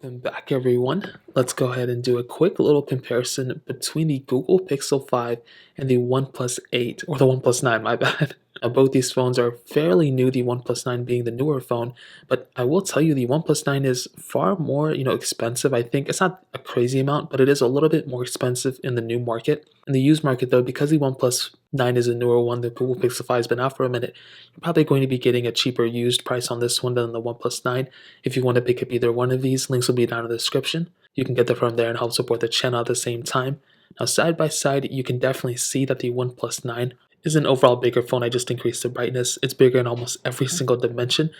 Welcome back, everyone. Let's go ahead and do a quick little comparison between the Google Pixel 5 and the OnePlus 8, or the OnePlus 9, my bad. Now, both these phones are fairly new, the OnePlus 9 being the newer phone, but I will tell you the OnePlus 9 is far more, expensive. I think it's not a crazy amount, but it is a little bit more expensive in the new market. In the used market, though, because the OnePlus 9 is a newer one, the Google Pixel 5 has been out for a minute, you're probably going to be getting a cheaper used price on this one than the OnePlus 9. If you want to pick up either one of these, links will be down in the description. You can get them from there and help support the channel at the same time. Now, side by side, you can definitely see that the OnePlus 9 is an overall bigger phone. I just increased the brightness. It's bigger in almost every single dimension.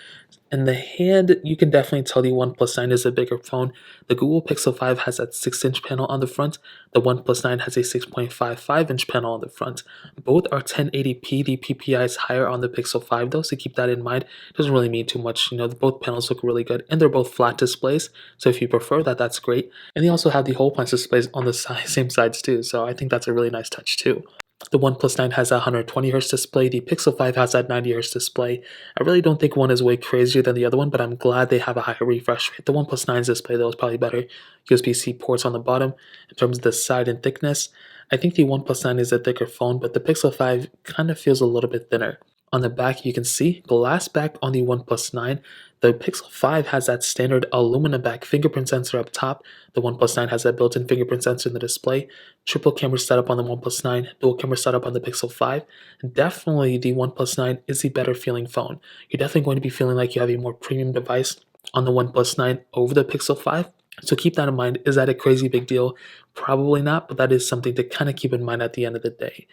And the hand, you can definitely tell the OnePlus 9 is a bigger phone. The Google Pixel 5 has that 6-inch panel on the front. The OnePlus 9 has a 6.55-inch panel on the front. Both are 1080p. The PPI is higher on the Pixel 5 though, so keep that in mind. It doesn't really mean too much. Both panels look really good, and they're both flat displays. So if you prefer that, that's great. And they also have the whole punch displays on the same sides too. So I think that's a really nice touch too. The OnePlus 9 has a 120Hz display. The Pixel 5 has that 90Hz display. I really don't think one is way crazier than the other one, but I'm glad they have a higher refresh rate. The OnePlus 9's display, though, is probably better. USB-C ports on the bottom. In terms of the side and thickness, I think the OnePlus 9 is a thicker phone, but the Pixel 5 kind of feels a little bit thinner. On the back, you can see glass back on the OnePlus 9. The Pixel 5 has that standard aluminum back fingerprint sensor up top. The OnePlus 9 has that built-in fingerprint sensor in the display. Triple camera setup on the OnePlus 9, dual camera setup on the Pixel 5. Definitely the OnePlus 9 is the better feeling phone. You're definitely going to be feeling like you have a more premium device on the OnePlus 9 over the Pixel 5. So keep that in mind. Is that a crazy big deal? Probably not, but that is something to kind of keep in mind at the end of the day.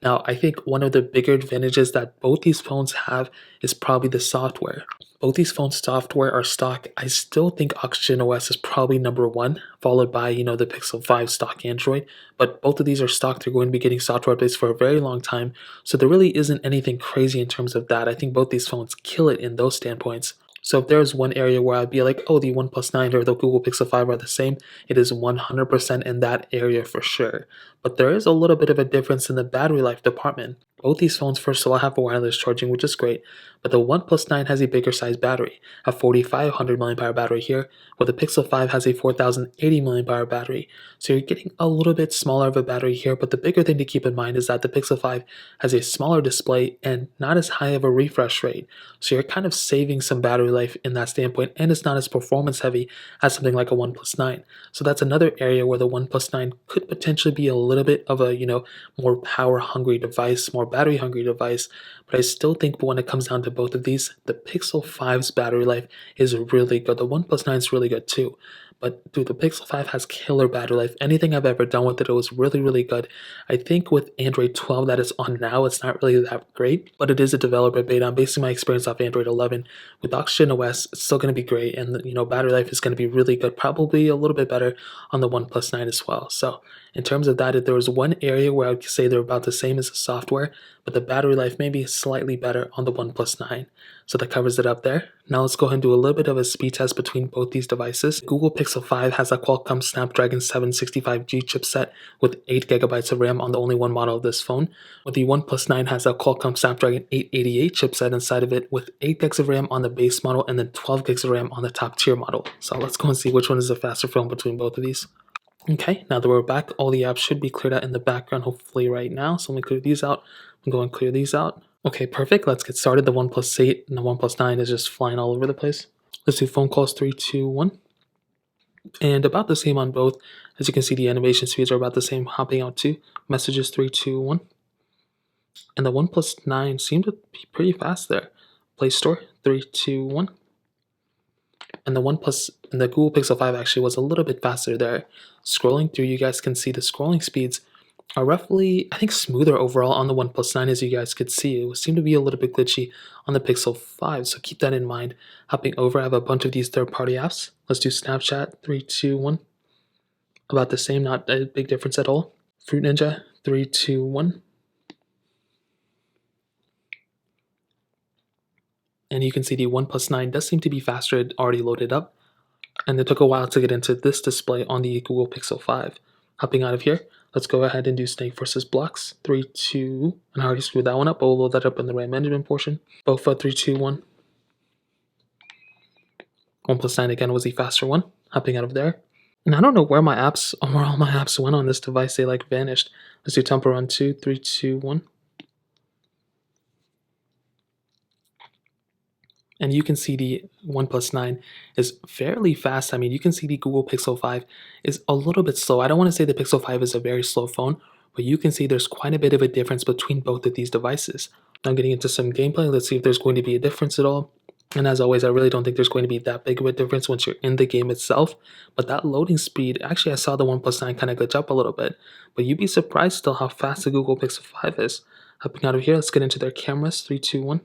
Now, I think one of the bigger advantages that both these phones have is probably the software. Both these phones' software are stock. I still think Oxygen OS is probably number one, followed by, the Pixel 5 stock Android. But both of these are stock. They're going to be getting software updates for a very long time. So there really isn't anything crazy in terms of that. I think both these phones kill it in those standpoints. So if there's one area where I'd be like, oh, the OnePlus 9 or the Google Pixel 5 are the same, it is 100% in that area for sure. But there is a little bit of a difference in the battery life department. Both these phones, first of all, have wireless charging, which is great, but the OnePlus 9 has a bigger size battery, a 4500 mAh battery here, while the Pixel 5 has a 4080 mAh battery. So you're getting a little bit smaller of a battery here, but the bigger thing to keep in mind is that the Pixel 5 has a smaller display and not as high of a refresh rate. So you're kind of saving some battery life in that standpoint, and it's not as performance heavy as something like a OnePlus 9. So that's another area where the OnePlus 9 could potentially be a little bit of a, more power hungry device, more battery hungry device. But I still think when it comes down to both of these, the Pixel 5's battery life is really good. The OnePlus 9 is really good too. But dude, the Pixel 5 has killer battery life. Anything I've ever done with it, it was really, really good. I think with Android 12 that is on now, it's not really that great, but it is a developer beta. I'm basing my experience off Android 11. With Oxygen OS, it's still going to be great, and battery life is going to be really good. Probably a little bit better on the OnePlus 9 as well. So in terms of that, if there was one area where I would say they're about the same as the software, but the battery life may be slightly better on the OnePlus 9. So that covers it up there. Now let's go ahead and do a little bit of a speed test between both these devices. Google Pixel 5 has a Qualcomm Snapdragon 765G chipset with 8GB of RAM on the only one model of this phone. With the OnePlus 9 has a Qualcomm Snapdragon 888 chipset inside of it with 8GB of RAM on the base model and then 12GB of RAM on the top tier model. So let's go and see which one is the faster phone between both of these. Okay, now that we're back, all the apps should be cleared out in the background hopefully right now. So let me clear these out. I'm going to clear these out. Okay, perfect. Let's get started. The OnePlus 8 and the OnePlus 9 is just flying all over the place. Let's do phone calls 3, 2, 1. And about the same on both. As you can see, the animation speeds are about the same, hopping out too. Messages 3, 2, 1. And the OnePlus 9 seemed to be pretty fast there. Play Store 3, 2, 1. And the OnePlus and the Google Pixel 5 actually was a little bit faster there. Scrolling through, you guys can see the scrolling speeds are roughly, I think, smoother overall on the OnePlus 9, as you guys could see. It seemed to be a little bit glitchy on the Pixel 5, so keep that in mind. Hopping over, I have a bunch of these third-party apps. Let's do Snapchat, 3, 2, 1. About the same, not a big difference at all. Fruit Ninja, 3, 2, 1. And you can see the OnePlus 9 does seem to be faster. It already loaded up. And it took a while to get into this display on the Google Pixel 5. Hopping out of here, let's go ahead and do Snake versus Blocks. 3, 2, and I already screwed that one up, but we'll load that up in the RAM management portion. Bofa 3, 2, 1. OnePlus 9 again was the faster one, hopping out of there. And I don't know where where all my apps went on this device. They like vanished. Let's do Temple Run 2, 3, 2, 1. And you can see the OnePlus 9 is fairly fast. I mean, you can see the Google Pixel 5 is a little bit slow. I don't want to say the Pixel 5 is a very slow phone, but you can see there's quite a bit of a difference between both of these devices. Now getting into some gameplay, let's see if there's going to be a difference at all. And as always, I really don't think there's going to be that big of a difference once you're in the game itself. But that loading speed, actually I saw the OnePlus 9 kind of glitch up a little bit. But you'd be surprised still how fast the Google Pixel 5 is. Hopping out of here, let's get into their cameras. 3, 2, 1.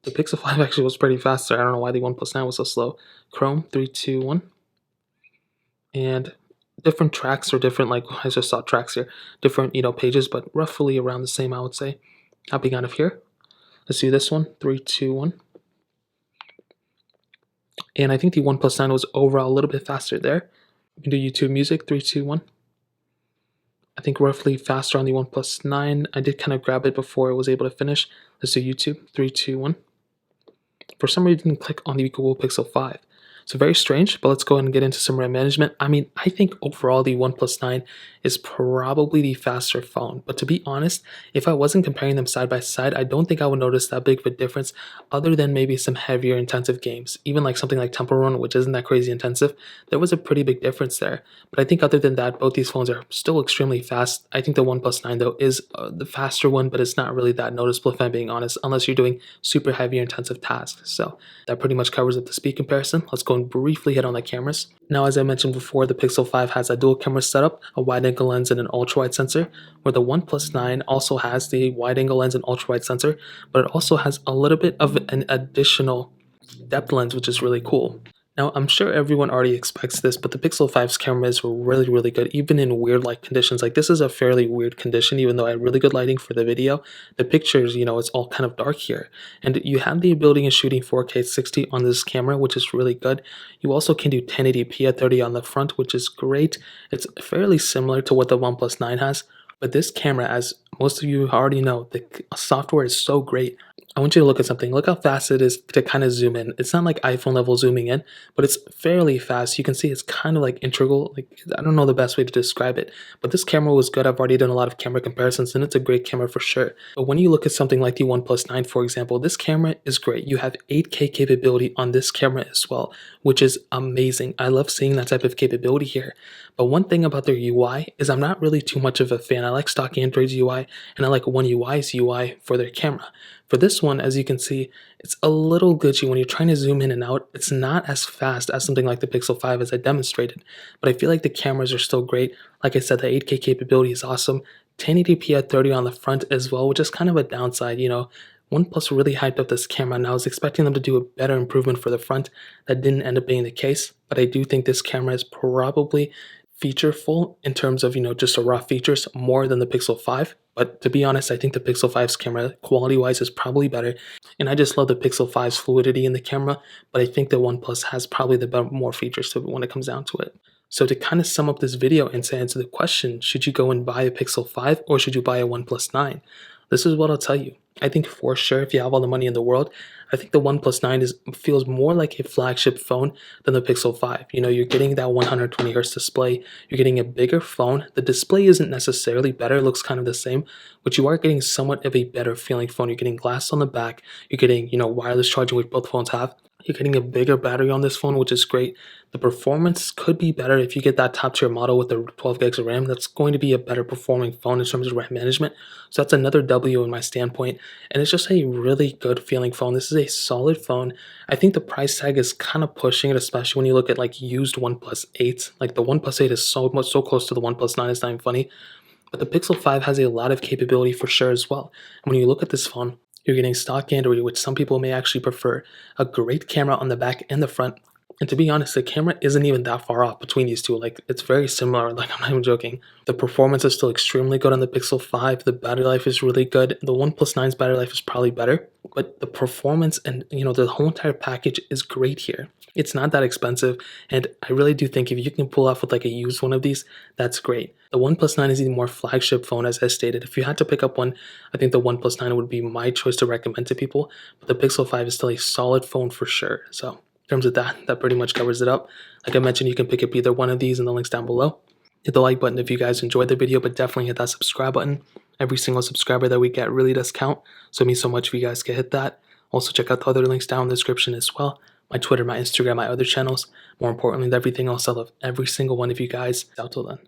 The Pixel 5 actually was pretty faster. I don't know why the OnePlus 9 was so slow. Chrome, 3, 2, 1. And different tracks or different, like, I just saw tracks here. Different, pages, but roughly around the same, I would say. Hopping out of here. Let's do this one. 3, 2, 1. And I think the OnePlus 9 was overall a little bit faster there. We can do YouTube Music. 3, 2, 1. I think roughly faster on the OnePlus 9. I did kind of grab it before I was able to finish. Let's do YouTube. 3, 2, 1. For some reason, I didn't click on the Google Pixel 5. So very strange, but let's go ahead and get into some RAM management. I mean, I think overall the OnePlus 9 is probably the faster phone. But to be honest, if I wasn't comparing them side by side, I don't think I would notice that big of a difference other than maybe some heavier intensive games. Even like something like Temple Run, which isn't that crazy intensive, there was a pretty big difference there. But I think other than that, both these phones are still extremely fast. I think the OnePlus 9 though is the faster one, but it's not really that noticeable if I'm being honest, unless you're doing super heavy or intensive tasks. So that pretty much covers up the speed comparison. Let's go and briefly hit on the cameras. Now, as I mentioned before, the Pixel 5 has a dual camera setup, a wide-angle lens and an ultra-wide sensor, where the OnePlus 9 also has the wide-angle lens and ultra-wide sensor, but it also has a little bit of an additional depth lens, which is really cool. Now, I'm sure everyone already expects this, but the Pixel 5's camera is really, really good, even in weird light conditions. Like, this is a fairly weird condition, even though I had really good lighting for the video. The pictures, it's all kind of dark here. And you have the ability of shooting 4K 60 on this camera, which is really good. You also can do 1080p at 30 on the front, which is great. It's fairly similar to what the OnePlus 9 has. But this camera, as most of you already know, the software is so great. I want you to look at something. Look how fast it is to kind of zoom in. It's not like iPhone level zooming in, but it's fairly fast. You can see it's kind of like integral. Like, I don't know the best way to describe it, but this camera was good. I've already done a lot of camera comparisons, and it's a great camera for sure. But when you look at something like the OnePlus 9, for example, this camera is great. You have 8K capability on this camera as well, which is amazing. I love seeing that type of capability here. But one thing about their UI is I'm not really too much of a fan. I like stock Android's UI, and I like One UI's UI for their camera. For this one, as you can see, it's a little glitchy when you're trying to zoom in and out. It's not as fast as something like the Pixel 5 as I demonstrated, but I feel like the cameras are still great. Like I said, the 8K capability is awesome. 1080p at 30 on the front as well, which is kind of a downside, OnePlus really hyped up this camera, and I was expecting them to do a better improvement for the front. That didn't end up being the case, but I do think this camera is probably featureful in terms of, just the raw features more than the Pixel 5. But to be honest, I think the Pixel 5's camera quality-wise is probably better. And I just love the Pixel 5's fluidity in the camera, but I think the OnePlus has probably the more features to it when it comes down to it. So to kind of sum up this video and to answer the question, should you go and buy a Pixel 5 or should you buy a OnePlus 9? This is what I'll tell you. I think for sure, if you have all the money in the world, I think the OnePlus 9 feels more like a flagship phone than the Pixel 5. You're getting that 120 hertz display. You're getting a bigger phone. The display isn't necessarily better. It looks kind of the same, but you are getting somewhat of a better feeling phone. You're getting glass on the back. You're getting, wireless charging, which both phones have. You're getting a bigger battery on this phone, which is great. The performance could be better if you get that top tier model with the 12 gigs of RAM. That's going to be a better performing phone in terms of RAM management. So that's another W in my standpoint. And it's just a really good feeling phone. This is a solid phone. I think the price tag is kind of pushing it, especially when you look at like used OnePlus 8. Like the OnePlus 8 is so close to the OnePlus 9, it's not even funny. But the Pixel 5 has a lot of capability for sure as well. And when you look at this phone, you're getting stock Android, which some people may actually prefer, a great camera on the back and the front. And to be honest, the camera isn't even that far off between these two. Like, it's very similar. Like, I'm not even joking. The performance is still extremely good on the Pixel 5. The battery life is really good. The OnePlus 9's battery life is probably better. But the performance and, the whole entire package is great here. It's not that expensive. And I really do think if you can pull off with like a used one of these, that's great. The OnePlus 9 is the more flagship phone, as I stated. If you had to pick up one, I think the OnePlus 9 would be my choice to recommend to people. But the Pixel 5 is still a solid phone for sure. So terms of that, that pretty much covers it up. Like I mentioned, you can pick up either one of these in the links down below. Hit the like button if you guys enjoyed the video, but definitely hit that subscribe button. Every single subscriber that we get really does count, so it means so much if you guys can hit that. Also, check out the other links down in the description as well. My Twitter, my Instagram, my other channels. More importantly than everything else, I love every single one of you guys. Out till then.